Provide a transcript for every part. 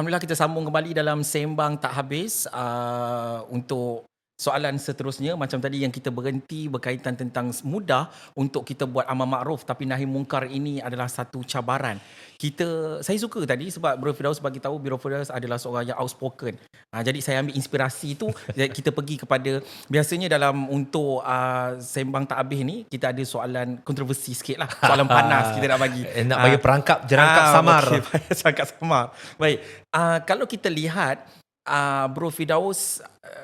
Alhamdulillah kita sambung kembali dalam Sembang Tak Habis. Untuk soalan seterusnya, macam tadi yang kita berhenti berkaitan tentang mudah untuk kita buat amal makruf tapi nahi mungkar, ini adalah satu cabaran. Saya suka tadi sebab Bro Firdaus bagi tahu Bro Firdaus adalah seorang yang outspoken. Jadi saya ambil inspirasi itu, kita pergi kepada, biasanya dalam untuk Sembang Tak Habis ni kita ada soalan kontroversi sikit lah, soalan panas kita nak bagi. Nak bagi perangkap jerangkap samar. Okay, jerangkap samar. Baik, kalau kita lihat Bro Firdaus,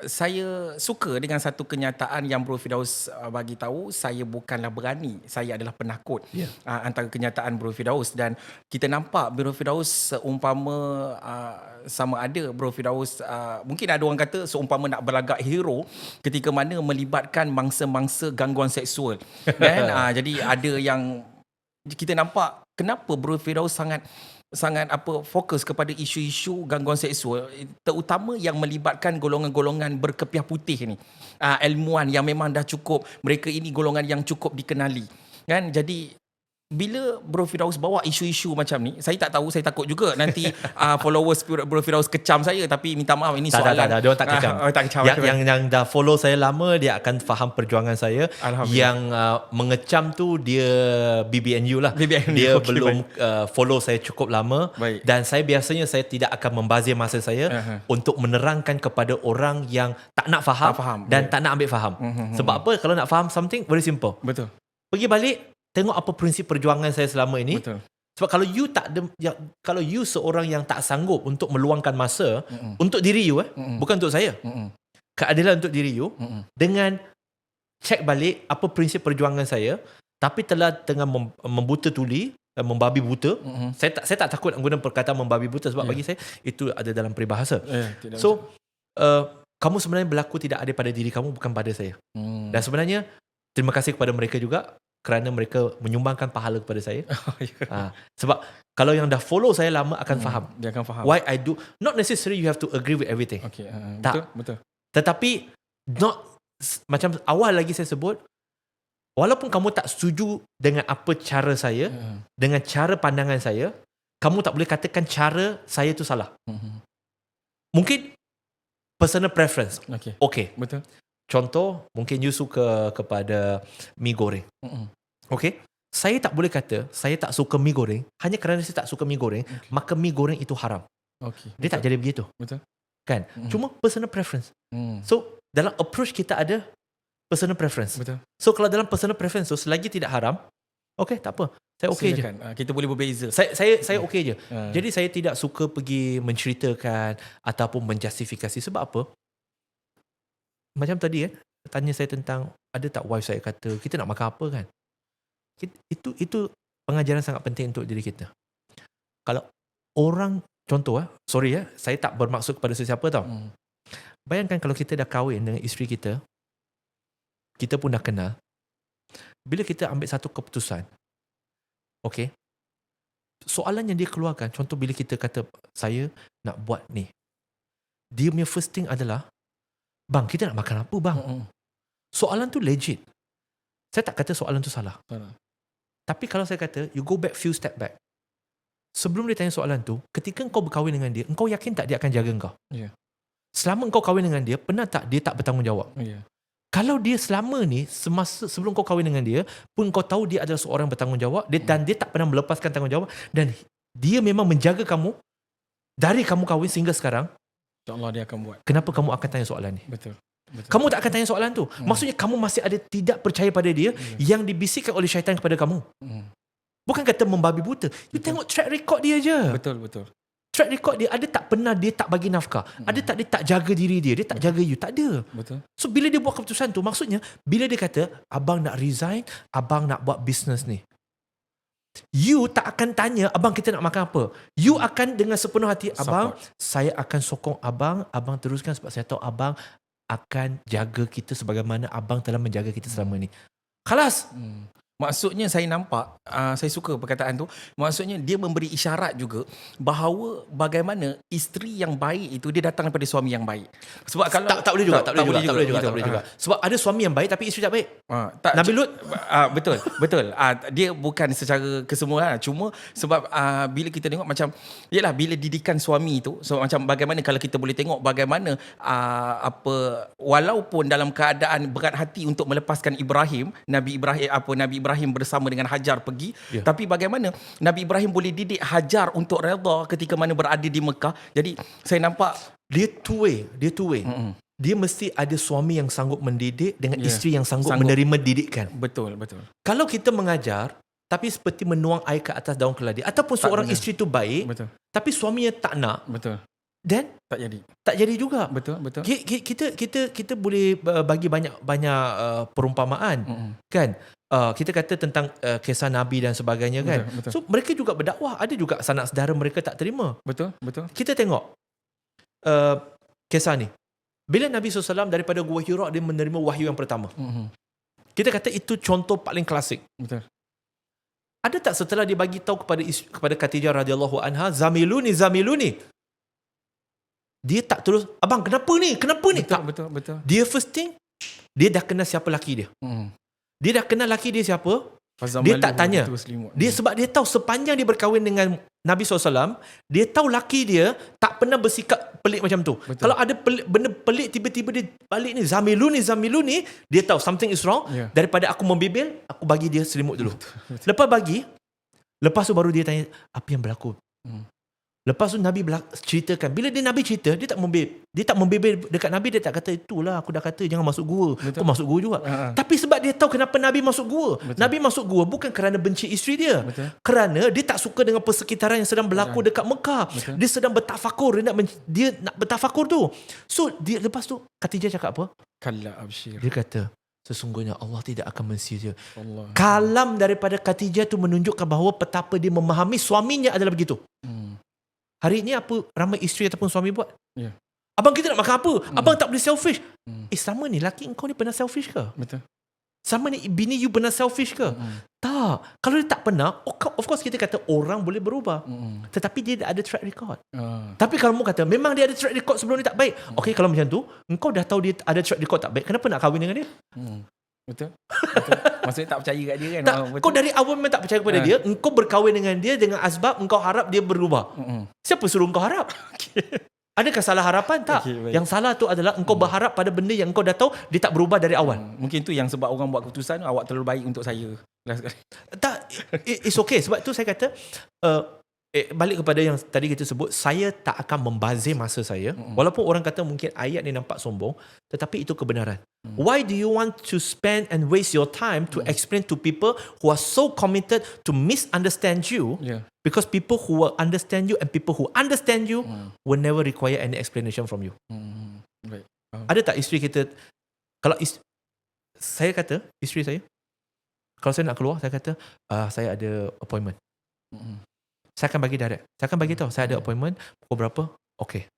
saya suka dengan satu kenyataan yang Bro Firdaus bagi tahu, saya bukanlah berani, saya adalah penakut. Antara kenyataan Bro Firdaus, dan kita nampak Bro Firdaus seumpama sama ada Bro Firdaus, mungkin ada orang kata seumpama nak berlagak hero ketika mana melibatkan mangsa-mangsa gangguan seksual. Kan? Jadi ada yang kita nampak kenapa Bro Firdaus sangat fokus kepada isu-isu gangguan seksual, terutama yang melibatkan golongan-golongan berkepiah putih ni, ilmuwan yang memang dah cukup, mereka ini golongan yang cukup dikenali, kan? Jadi bila Bro Firdaus bawa isu-isu macam ni, saya tak tahu, saya takut juga nanti followers Bro Firdaus kecam saya, tapi minta maaf, ini soalan. Tak, dia tak kecam. Tak kecam. Yang dah follow saya lama, dia akan faham perjuangan saya. Yang mengecam tu dia BBNU lah. Dia okay, belum follow saya cukup lama. Baik. Dan saya biasanya saya tidak akan membazir masa saya untuk menerangkan kepada orang yang tak nak faham, dan tak nak ambil faham. Sebab apa? Kalau nak faham something, very simple. Betul. Pergi balik, tengok apa prinsip perjuangan saya selama ini. Betul. Sebab kalau you kalau you seorang yang tak sanggup untuk meluangkan masa untuk diri you, bukan untuk saya. Keadilan untuk diri you, dengan cek balik apa prinsip perjuangan saya, tapi telah tengah membuta tuli, membabi buta. Saya tak takut guna perkataan membabi buta, sebab bagi saya itu ada dalam peribahasa. So kamu sebenarnya berlaku tidak ada pada diri kamu, bukan pada saya. Dan sebenarnya terima kasih kepada mereka juga, kerana mereka menyumbangkan pahala kepada saya. Sebab kalau yang dah follow saya lama akan faham. Dia akan faham. Why I do. Not necessarily you have to agree with everything. Okay, tak. Betul. Tetapi macam awal lagi saya sebut, walaupun kamu tak setuju dengan apa cara saya, dengan cara pandangan saya, kamu tak boleh katakan cara saya tu salah. Mungkin personal preference. Okay. Betul. Contoh, mungkin you suka kepada mi goreng. Okay? Saya tak boleh kata saya tak suka mi goreng hanya kerana saya tak suka mi goreng, maka mi goreng itu haram. Dia tak jadi begitu. Betul. Kan? Cuma personal preference. So, dalam approach kita ada personal preference. Betul. So, kalau dalam personal preference tu selagi tidak haram, okay, tak apa. Saya okay je. Kita boleh berbeza. Saya okay je. Jadi saya tidak suka pergi menceritakan ataupun menjustifikasi. Sebab apa? Macam tadi tanya saya tentang ada tak wife saya kata kita nak makan apa, kan? Itu pengajaran sangat penting untuk diri kita. Kalau orang, contoh saya tak bermaksud kepada sesiapa tau. Bayangkan kalau kita dah kahwin dengan isteri kita, kita pun dah kenal. Bila kita ambil satu keputusan, okay, soalan yang dia keluarkan, contoh bila kita kata saya nak buat ni, dia punya first thing adalah, bang, kita nak makan apa, bang? Soalan tu legit. Saya tak kata soalan tu salah. Tapi kalau saya kata, you go back few step back. Sebelum dia tanya soalan tu, ketika engkau berkahwin dengan dia, engkau yakin tak dia akan jaga engkau? Selama engkau kahwin dengan dia, pernah tak dia tak bertanggungjawab? Kalau dia selama ni, sebelum kau kahwin dengan dia, pun kau tahu dia adalah seorang bertanggungjawab, dan dia tak pernah melepaskan tanggungjawab, dan dia memang menjaga kamu dari kamu kahwin sehingga sekarang, InsyaAllah dia akan buat. Kenapa kamu akan tanya soalan ni? Betul. Kamu tak akan tanya soalan tu. Maksudnya kamu masih ada tidak percaya pada dia yang dibisikkan oleh syaitan kepada kamu. Bukan kata membabi buta. You tengok track record dia je. Betul. Track record dia, ada tak pernah dia tak bagi nafkah? Ada tak dia tak jaga diri dia? Dia tak jaga you? Tak ada. Betul. So bila dia buat keputusan tu, maksudnya bila dia kata abang nak resign, abang nak buat bisnes ni, you tak akan tanya abang kita nak makan apa. You akan dengan sepenuh hati, abang, saya akan sokong abang teruskan sebab saya tahu abang akan jaga kita sebagaimana abang telah menjaga kita selama ni. Khalas. Maksudnya saya nampak, saya suka perkataan tu. Maksudnya dia memberi isyarat juga bahawa bagaimana isteri yang baik itu dia datang daripada suami yang baik. Sebab kalau Tak boleh juga, tak boleh juga, tak gitu. boleh juga. Sebab ada suami yang baik tapi isteri tak baik. Tak, Nabi Lut betul, betul. Dia bukan secara kesemuanya, cuma sebab bila kita tengok macam yalah bila didikan suami tu, so macam bagaimana kalau kita boleh tengok bagaimana walaupun dalam keadaan berat hati untuk melepaskan Nabi Ibrahim bersama dengan Hajar pergi, tapi bagaimana Nabi Ibrahim boleh didik Hajar untuk redha ketika mana berada di Mekah. Jadi saya nampak dia two way. Dia mesti ada suami yang sanggup mendidik dengan isteri yang sanggup menerima didikan. Betul. Kalau kita mengajar tapi seperti menuang air ke atas daun keladi, ataupun seorang isteri tu baik, betul, tapi suaminya tak nak, betul, then tak jadi juga. Betul. Kita boleh bagi banyak perumpamaan, kan? Kita kata tentang kisah Nabi dan sebagainya, kan? Betul. So mereka juga berdakwah, ada juga sanak saudara mereka tak terima. Betul. Kita tengok kisah ni. Bila Nabi SAW daripada Gua Hira dia menerima wahyu yang pertama. Kita kata itu contoh paling klasik. Betul. Ada tak setelah dia bagi tahu kepada Khadijah radhiyallahu anha, zamiluni, dia tak terus, abang kenapa ni? Betul. Dia first thing, dia dah kenal siapa laki dia. Dia dah kenal laki dia siapa. Dia tak tanya. Dia sebab dia tahu sepanjang dia berkahwin dengan Nabi SAW, dia tahu laki dia tak pernah bersikap pelik macam tu. Betul. Kalau ada benda pelik tiba-tiba dia balik ni, zamiluni, dia tahu something is wrong. Daripada aku membebel, aku bagi dia selimut dulu. Betul. Lepas tu baru dia tanya apa yang berlaku. Lepas tu Nabi ceritakan. Bila Nabi cerita, dia tak membebel dekat Nabi. Dia tak kata, itulah aku dah kata jangan masuk gua. Kau masuk gua juga. Tapi sebab dia tahu kenapa Nabi masuk gua. Nabi masuk gua bukan kerana benci isteri dia. Kerana dia tak suka dengan persekitaran yang sedang berlaku dekat Mekah. Dia sedang bertafakur. Dia nak bertafakur tu. So lepas tu Khadijah cakap apa? Kalla abshir. Dia kata, sesungguhnya Allah tidak akan mensia. Allah. Kalam daripada Khadijah tu menunjukkan bahawa betapa dia memahami suaminya adalah begitu. Hari ini apa ramai isteri ataupun suami buat? Abang kita nak makan apa? Abang tak boleh selfish. Sama ni laki engkau ni pernah selfish ke? Betul. Sama ni bini you pernah selfish ke? Tak. Kalau dia tak pernah, of course kita kata orang boleh berubah. Tetapi dia ada track record. Tapi kalau mu kata memang dia ada track record sebelum ni tak baik. Okey, kalau macam tu, engkau dah tahu dia ada track record tak baik, kenapa nak kahwin dengan dia? Betul. Maksudnya tak percaya kat dia kan? Tak, kau dari awal memang tak percaya kepada dia. Engkau berkahwin dengan dia dengan asbab engkau harap dia berubah. Siapa suruh engkau harap? Adakah salah harapan? Tak. Yang salah tu adalah engkau berharap pada benda yang engkau dah tahu dia tak berubah dari awal. Mungkin tu yang sebab orang buat keputusan awak terlalu baik untuk saya. Tak, it's okay. Sebab tu saya kata balik kepada yang tadi kita sebut, saya tak akan membazir masa saya. Walaupun orang kata mungkin ayat ni nampak sombong, tetapi itu kebenaran. Why do you want to spend and waste your time to explain to people who are so committed to misunderstand you? Because people who will understand you and people who understand you will never require any explanation from you. Baik. Ada tak isteri kita, kalau saya kata, isteri saya, kalau saya nak keluar, saya kata, saya ada appointment. Saya akan bagi direct. Saya akan bagi tahu, saya ada appointment, pukul berapa? Okay.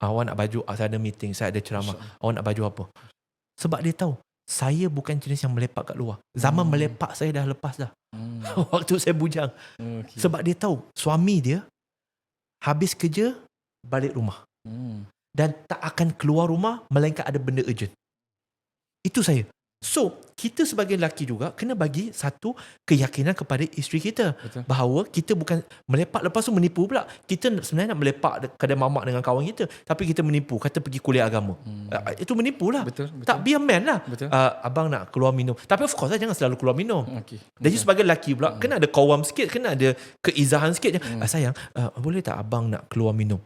Awak nak baju, saya ada meeting, saya ada ceramah. Awak nak baju apa? Sebab dia tahu, saya bukan jenis yang melepak kat luar. Zaman melepak saya dah lepas dah. Waktu saya bujang. Sebab dia tahu, suami dia habis kerja, balik rumah. Dan tak akan keluar rumah, melainkan ada benda urgent. Itu saya. So, kita sebagai lelaki juga kena bagi satu keyakinan kepada isteri kita. Betul. Bahawa kita bukan melepak lepas tu menipu pula. Kita sebenarnya nak melepak kedai mamak dengan kawan kita, tapi kita menipu, kata pergi kuliah agama. Itu menipu lah. Betul. Tak, be a man lah. Betul. Abang nak keluar minum. Tapi of course lah, jangan selalu keluar minum. Jadi Okay. sebagai lelaki pula, kena ada kawam sikit, kena ada keizahan sikit. Sayang, boleh tak abang nak keluar minum?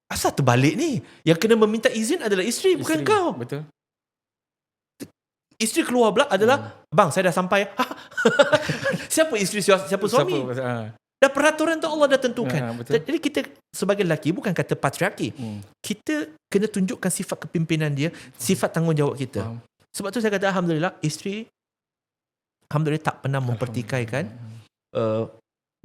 Asal terbalik ni? Yang kena meminta izin adalah isteri, bukan kau. Betul. Isteri keluar pula adalah, bang saya dah sampai. Siapa isteri, siapa suami? Dah peraturan tu Allah dah tentukan. Jadi kita sebagai lelaki bukan kata patriarki. Kita kena tunjukkan sifat kepimpinan dia, sifat tanggungjawab kita. Sebab tu saya kata alhamdulillah, isteri alhamdulillah tak pernah mempertikaikan.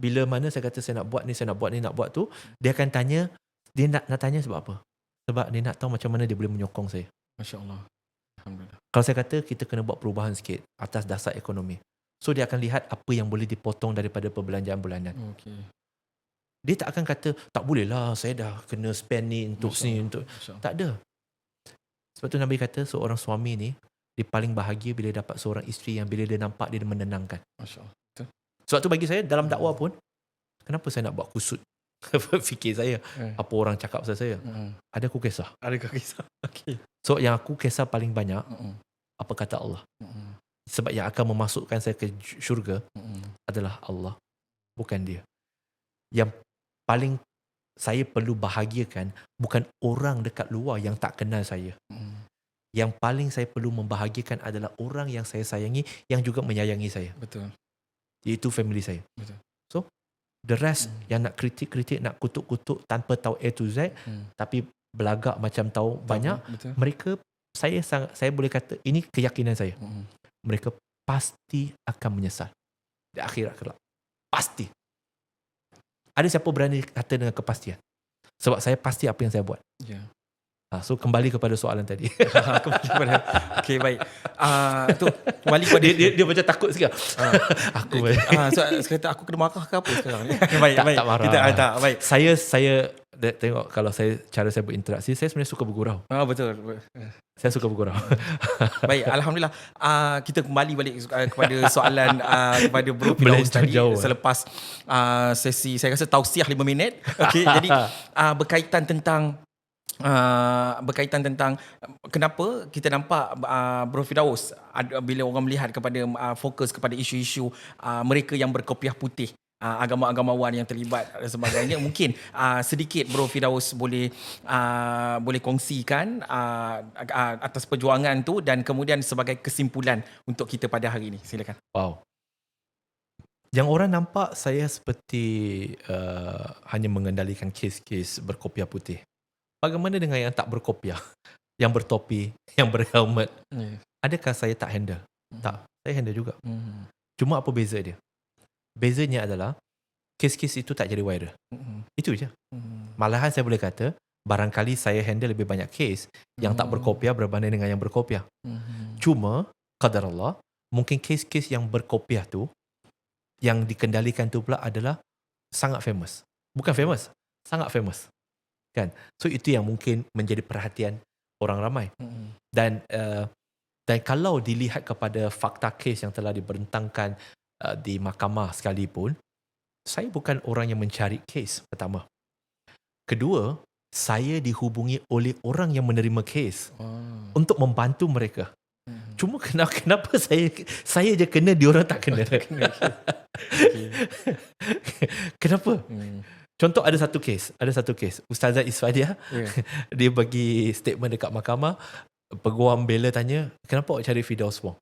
Bila mana saya kata saya nak buat ni, saya nak buat ni, nak buat tu, dia akan tanya, dia nak tanya sebab apa? Sebab dia nak tahu macam mana dia boleh menyokong saya. Masya Allah. Alhamdulillah. Kalau saya kata kita kena buat perubahan sikit atas dasar ekonomi. So So dia akan lihat apa yang boleh dipotong daripada perbelanjaan bulanan. Okey. Dia tak akan kata, tak boleh lah, saya dah kena spend ni untuk sini, untuk. Tak ada. Sebab tu Nabi kata seorang suami ni, dia paling bahagia bila dapat seorang isteri yang bila dia nampak dia menenangkan. Masya-Allah. Betul. Sebab tu bagi saya dalam dakwah pun, kenapa saya nak buat kusut? Fikir saya, apa orang cakap pasal saya? Ada aku kisah. Adakah kisah? Okey. So yang aku kisah paling banyak, apa kata Allah. Sebab yang akan memasukkan saya ke syurga adalah Allah, bukan dia. Yang paling saya perlu bahagiakan bukan orang dekat luar yang tak kenal saya. Yang paling saya perlu membahagiakan adalah orang yang saya sayangi, yang juga menyayangi saya. Betul. Iaitu family saya. Betul. So, the rest yang nak kritik-kritik, nak kutuk-kutuk tanpa tahu A to Z, tapi belagak macam tahu banyak, Betul. mereka, saya boleh kata, ini keyakinan saya. Mereka pasti akan menyesal di akhirat kelak. Pasti. Ada siapa berani kata dengan kepastian? Sebab saya pasti apa yang saya buat. Ya. So kembali kepada soalan tadi. Kembali kepada. Okey, baik. Tu kembali kepada dia macam takut sikit. Aku so kata aku kena marah ke apa sekarang ni? Baik, tak, baik. tak marah. Kita tak baik. Saya tengok kalau cara saya berinteraksi, saya sebenarnya suka bergurau. Betul. Saya suka bergurau. Baik, alhamdulillah. Kita kembali balik kepada soalan kepada Bro Melancong Firdaus tadi jauh. selepas sesi saya rasa tausiah 5 minit. Okey, jadi berkaitan tentang kenapa kita nampak Bro Firdaus bila orang melihat kepada fokus kepada isu-isu mereka yang berkopiah putih, agama-agamawan yang terlibat dan sebagainya. Mungkin sedikit Bro Firdaus boleh kongsikan atas perjuangan tu dan kemudian sebagai kesimpulan untuk kita pada hari ini. Silakan. Wow. Yang orang nampak saya seperti hanya mengendalikan kes-kes berkopiah putih. Bagaimana dengan yang tak berkopiah? Yang bertopi, yang berhelmet? Adakah saya tak handle? Tak, saya handle juga. Cuma apa beza dia? Bezanya adalah kes-kes itu tak jadi viral. Itu je. Malahan saya boleh kata, barangkali saya handle lebih banyak kes yang tak berkopiah berbanding dengan yang berkopiah. Cuma, qadar Allah, mungkin kes-kes yang berkopiah tu, yang dikendalikan tu pula adalah sangat famous. Bukan famous, sangat famous. Kan? So itu yang mungkin menjadi perhatian orang ramai. Dan kalau dilihat kepada fakta kes yang telah dibentangkan di mahkamah sekalipun, saya bukan orang yang mencari kes, pertama. Kedua, saya dihubungi oleh orang yang menerima kes untuk membantu mereka. Cuma kenapa saya je kena, diorang tak kena. Kenapa? Contoh ada satu kes. Ustazah Isfadiah, dia bagi statement dekat mahkamah. Peguam bela tanya, kenapa awak cari Firdaus Wong?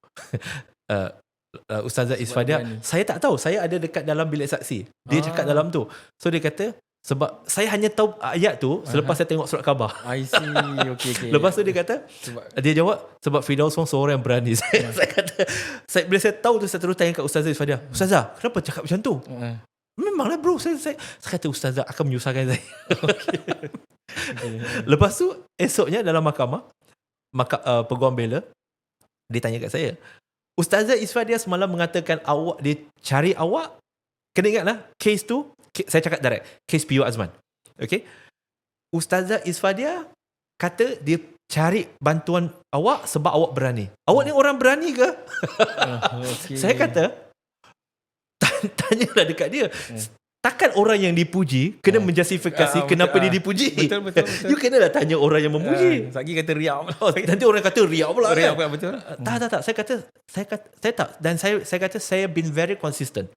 Ustazah Isfadiah, saya tak tahu, saya ada dekat dalam bilik saksi. Dia cakap dalam tu. So dia kata, sebab saya hanya tahu ayat tu selepas saya tengok surat khabar. I see. Okay. Lepas tu dia kata, dia jawab, sebab Firdaus Wong seorang yang berani. Saya kata, bila saya tahu tu, saya terus tanya kat Ustazah Isfadiah, Ustazah, kenapa cakap macam tu? Memanglah bro, saya kata Ustazah akan menyusahkan saya. Lepas tu, esoknya dalam mahkamah, peguam bela, dia tanya kat saya, Ustazah Isfadiah semalam mengatakan dia cari awak, kena ingatlah, kes tu, saya cakap direct, kes PU Azman. Okay? Ustazah Isfadiah kata dia cari bantuan awak sebab awak berani. Awak ni orang berani ke? Saya kata, tanyalah dekat dia. Takkan orang yang dipuji kena menjustifikasi kenapa dia dipuji. Betul. You kenalah tanya orang yang memuji. Lagi kata riak pula. Nanti orang kata riak pula. Riak kan? pula, betul. Tak. Saya tak. Dan saya kata saya been very consistent.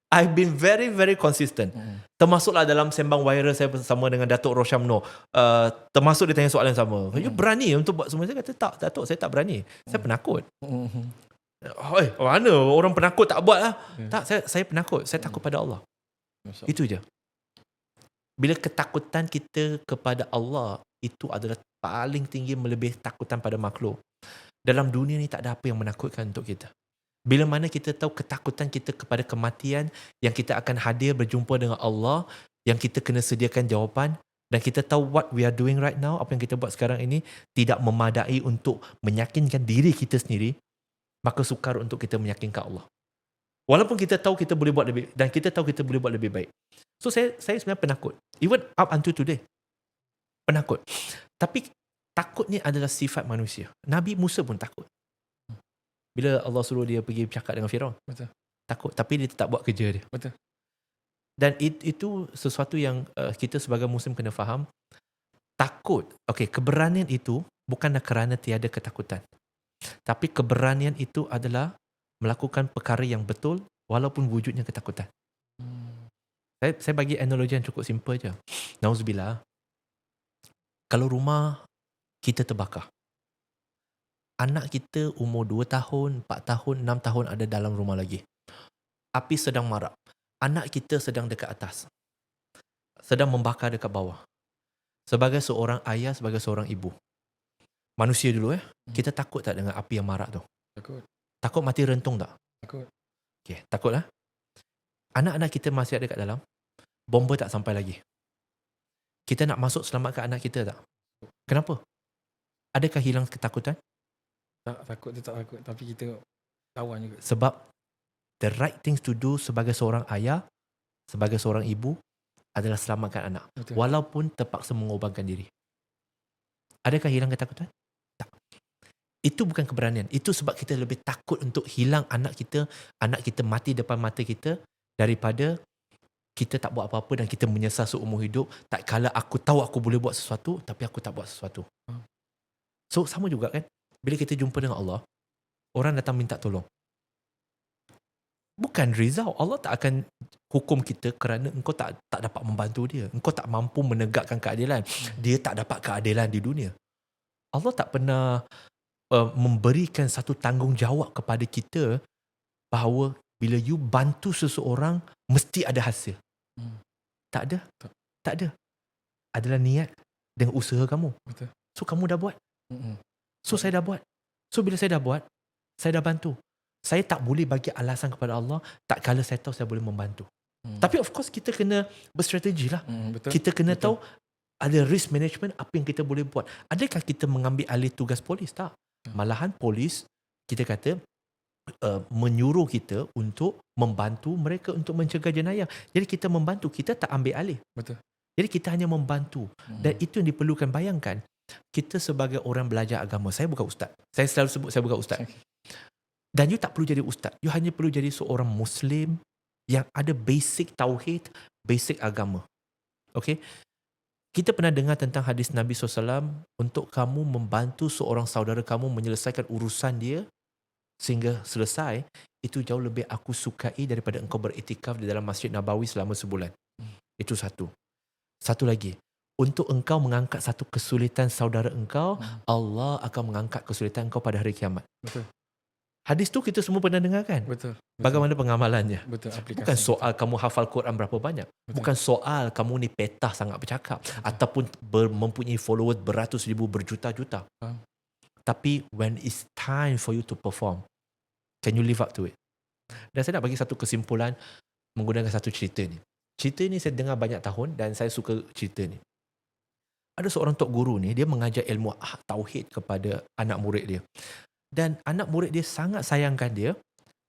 I've been very, very consistent. Termasuklah dalam sembang viral saya bersama dengan Datuk Roshamno. Termasuk dia tanya soalan yang sama. You berani untuk buat semua? Saya kata tak, Datuk, saya tak berani. Saya penakut. Mana orang penakut tak buat lah. Tak, saya penakut. Saya takut pada Allah. Itu je. Bila ketakutan kita kepada Allah, itu adalah paling tinggi melebihi takutan pada makhluk. Dalam dunia ni tak ada apa yang menakutkan untuk kita. Bila mana kita tahu ketakutan kita kepada kematian, yang kita akan hadir berjumpa dengan Allah, yang kita kena sediakan jawapan, dan kita tahu what we are doing right now, apa yang kita buat sekarang ini, tidak memadai untuk meyakinkan diri kita sendiri, maka sukar untuk kita meyakinkan Allah. Walaupun kita tahu kita boleh buat lebih, dan kita tahu kita boleh buat lebih baik. So saya sebenarnya penakut. Even up until today. Penakut. Tapi takut ni adalah sifat manusia. Nabi Musa pun takut. Bila Allah suruh dia pergi bercakap dengan Firaun. Betul. Takut. Tapi dia tetap buat kerja dia. Betul. Dan itu sesuatu yang kita sebagai Muslim kena faham. Takut. Okay, keberanian itu bukanlah kerana tiada ketakutan. Tapi keberanian itu adalah melakukan perkara yang betul walaupun wujudnya ketakutan. Saya bagi analogi yang cukup simple je. Nauzubillah. Kalau rumah kita terbakar, anak kita umur 2 tahun, 4 tahun, 6 tahun ada dalam rumah lagi. Api sedang marak. Anak kita sedang dekat atas. Sedang membakar dekat bawah. Sebagai seorang ayah, sebagai seorang ibu. Manusia dulu kita takut tak dengan api yang marak tu? Takut. Takut mati rentung tak? Takut. Okay, takut lah. Anak-anak kita masih ada kat dalam. Bomba tak sampai lagi. Kita nak masuk selamatkan anak kita tak? Kenapa? Adakah hilang ketakutan? Tak takut tu tak takut. Tapi kita lawan juga. Sebab the right things to do sebagai seorang ayah, sebagai seorang ibu adalah selamatkan anak. Betul. Walaupun terpaksa mengorbankan diri. Adakah hilang ketakutan? Tak. Itu bukan keberanian. Itu sebab kita lebih takut untuk hilang anak kita mati depan mata kita daripada kita tak buat apa-apa dan kita menyesal seumur hidup. Tak kala aku tahu aku boleh buat sesuatu tapi aku tak buat sesuatu. So sama juga kan. Bila kita jumpa dengan Allah, orang datang minta tolong. Bukan result. Allah tak akan hukum kita kerana engkau tak dapat membantu dia. Engkau tak mampu menegakkan keadilan. Dia tak dapat keadilan di dunia. Allah tak pernah memberikan satu tanggungjawab kepada kita bahawa bila you bantu seseorang mesti ada hasil. Tak ada. Tak ada. Adalah niat dengan usaha kamu. Betul. So kamu dah buat. So saya dah buat. So bila saya dah buat, saya dah bantu. Saya tak boleh bagi alasan kepada Allah tak kala saya tahu saya boleh membantu. Tapi of course kita kena berstrategi lah. Betul. Kita kena Betul. tahu ada risk management, apa yang kita boleh buat. Adakah kita mengambil alih tugas polis? Tak. Malahan polis, kita kata, menyuruh kita untuk membantu mereka untuk mencegah jenayah. Jadi kita membantu, kita tak ambil alih. Betul. Jadi kita hanya membantu. Dan itu yang diperlukan. Bayangkan, kita sebagai orang belajar agama, saya bukan ustaz. Saya selalu sebut saya bukan ustaz. Dan you tak perlu jadi ustaz. You hanya perlu jadi seorang Muslim yang ada basic tauhid, basic agama. Okay? Kita pernah dengar tentang hadis Nabi SAW, untuk kamu membantu seorang saudara kamu menyelesaikan urusan dia sehingga selesai, itu jauh lebih aku sukai daripada engkau beriktikaf di dalam Masjid Nabawi selama sebulan. Itu satu. Satu lagi, untuk engkau mengangkat satu kesulitan saudara engkau, Allah akan mengangkat kesulitan engkau pada hari kiamat. Betul. Hadis tu kita semua pernah dengar kan? Betul. Bagaimana pengamalannya? Betul. Aplikasi. Bukan soal kamu hafal Quran berapa banyak. Betul. Bukan soal kamu ni petah sangat bercakap. Ataupun mempunyai followers beratus ribu, berjuta-juta. Tapi when it's time for you to perform, can you live up to it? Dan saya nak bagi satu kesimpulan menggunakan satu cerita ni. Cerita ni saya dengar banyak tahun dan saya suka cerita ni. Ada seorang tok guru ni, dia mengajar ilmu tauhid kepada anak murid dia. Dan anak murid dia sangat sayangkan dia.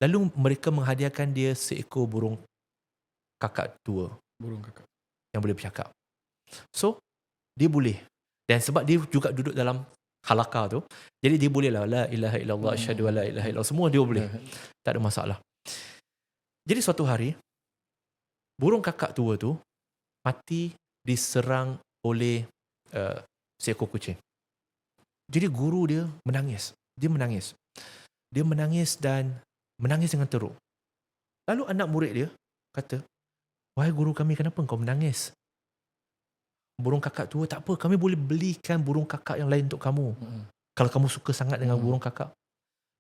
Lalu mereka menghadiahkan dia seekor burung kakak tua. Burung kakak. Yang boleh bercakap. So, dia boleh. Dan sebab dia juga duduk dalam halaqah tu, jadi dia boleh lah, la ilaha illallah, asyhadu an la ilaha illallah, semua dia boleh. Tak ada masalah. Jadi suatu hari, burung kakak tua tu mati diserang oleh seekor kucing. Jadi guru dia menangis. Dia menangis. Dia menangis dan menangis dengan teruk. Lalu anak murid dia kata, "Wahai guru kami, kenapa engkau menangis? Burung kakak tua, tak apa, kami boleh belikan burung kakak yang lain untuk kamu. Kalau kamu suka sangat dengan burung kakak."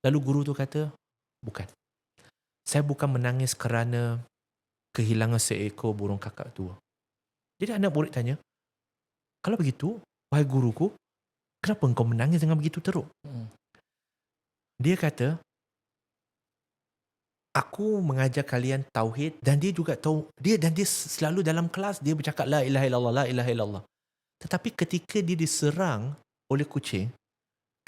Lalu guru tu kata, "Bukan. Saya bukan menangis kerana kehilangan seekor burung kakak tua." Jadi anak murid tanya, "Kalau begitu, wahai guruku, kenapa engkau menangis dengan begitu teruk?" Dia kata, "Aku mengajar kalian tauhid dan dia juga tahu, dia selalu dalam kelas dia bercakap la ilaha illallah, la ilaha illallah. Tetapi ketika dia diserang oleh kucing,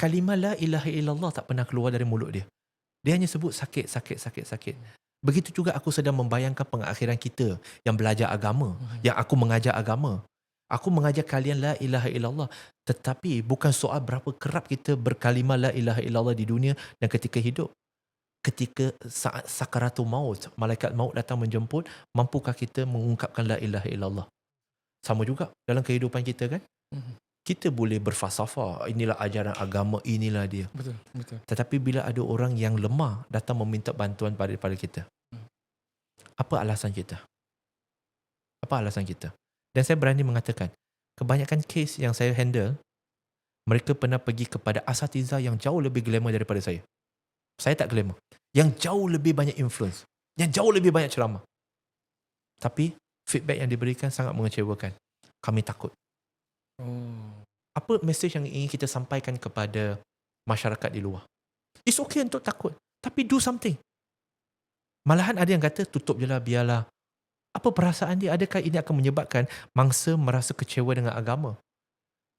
kalimah la ilaha illallah tak pernah keluar dari mulut dia. Dia hanya sebut sakit, sakit, sakit, sakit. Begitu juga aku sedang membayangkan pengakhiran kita yang belajar agama, yang aku mengajar agama. Aku mengajar kalian la ilaha illallah. Tetapi bukan soal berapa kerap kita berkalimah la ilaha illallah di dunia dan ketika hidup. Ketika saat sakaratul maut, malaikat maut datang menjemput, mampukah kita mengungkapkan la ilaha illallah? Sama juga dalam kehidupan kita kan? Mhm. Kita boleh berfalsafah, inilah ajaran agama, inilah dia. Betul, betul. Tetapi bila ada orang yang lemah datang meminta bantuan daripada kita, apa alasan kita? Apa alasan kita? Dan saya berani mengatakan, kebanyakan kes yang saya handle, mereka pernah pergi kepada asatiza yang jauh lebih glamour daripada saya. Saya tak glamour. Yang jauh lebih banyak influence. Yang jauh lebih banyak ceramah. Tapi feedback yang diberikan sangat mengecewakan. Kami takut. Oh. Apa mesej yang ingin kita sampaikan kepada masyarakat di luar? It's okay untuk takut. Tapi do something. Malahan ada yang kata, tutup je lah, biarlah. Apa perasaan dia? Adakah ini akan menyebabkan mangsa merasa kecewa dengan agama?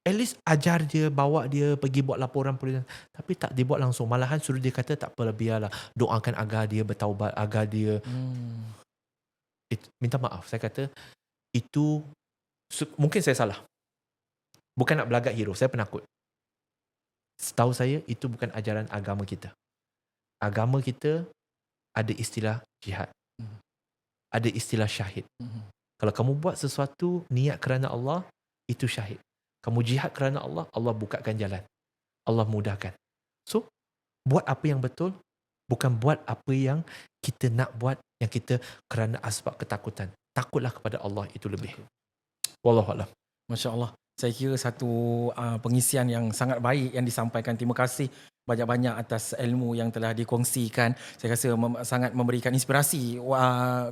At least ajar dia, bawa dia pergi buat laporan polis. Tapi tak dibuat langsung. Malahan suruh dia kata, tak apalah, biarlah. Doakan agar dia bertaubat, agar dia... minta maaf. Saya kata, itu... mungkin saya salah. Bukan nak belagak hero. Saya penakut. Setahu saya, itu bukan ajaran agama kita. Agama kita ada istilah jihad. Ada istilah syahid. Kalau kamu buat sesuatu niat kerana Allah, itu syahid. Kamu jihad kerana Allah, Allah bukakan jalan. Allah mudahkan. So, buat apa yang betul, bukan buat apa yang kita nak buat, yang kita kerana asbab ketakutan. Takutlah kepada Allah, itu lebih. Wallahualam. Masya Allah. Saya kira satu pengisian yang sangat baik yang disampaikan. Terima kasih banyak-banyak atas ilmu yang telah dikongsikan. Saya rasa sangat memberikan inspirasi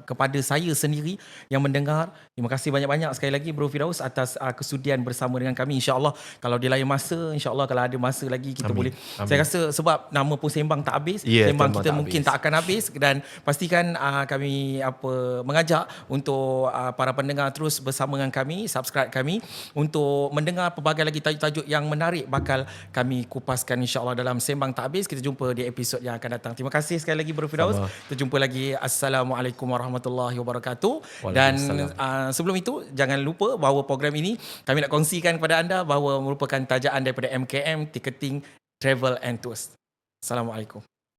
kepada saya sendiri yang mendengar. Terima kasih banyak-banyak sekali lagi Bro Firdaus atas kesudian bersama dengan kami. InsyaAllah kalau di lain masa, insyaAllah kalau ada masa lagi kita boleh. Amin. Saya rasa sebab nama pun sembang tak habis. Sembang kita mungkin tak akan habis. Dan pastikan kami mengajak untuk para pendengar terus bersama dengan kami, subscribe kami untuk mendengar pelbagai lagi tajuk-tajuk yang menarik bakal kami kupaskan insyaAllah dalam Sembang Tak Habis. Kita jumpa di episod yang akan datang. Terima kasih sekali lagi Bro Firdaus. Kita jumpa lagi. Assalamualaikum warahmatullahi wabarakatuh. Dan sebelum itu jangan lupa bahawa program ini kami nak kongsikan kepada anda bahawa merupakan tajaan daripada MKM Ticketing Travel and Tours. Assalamualaikum.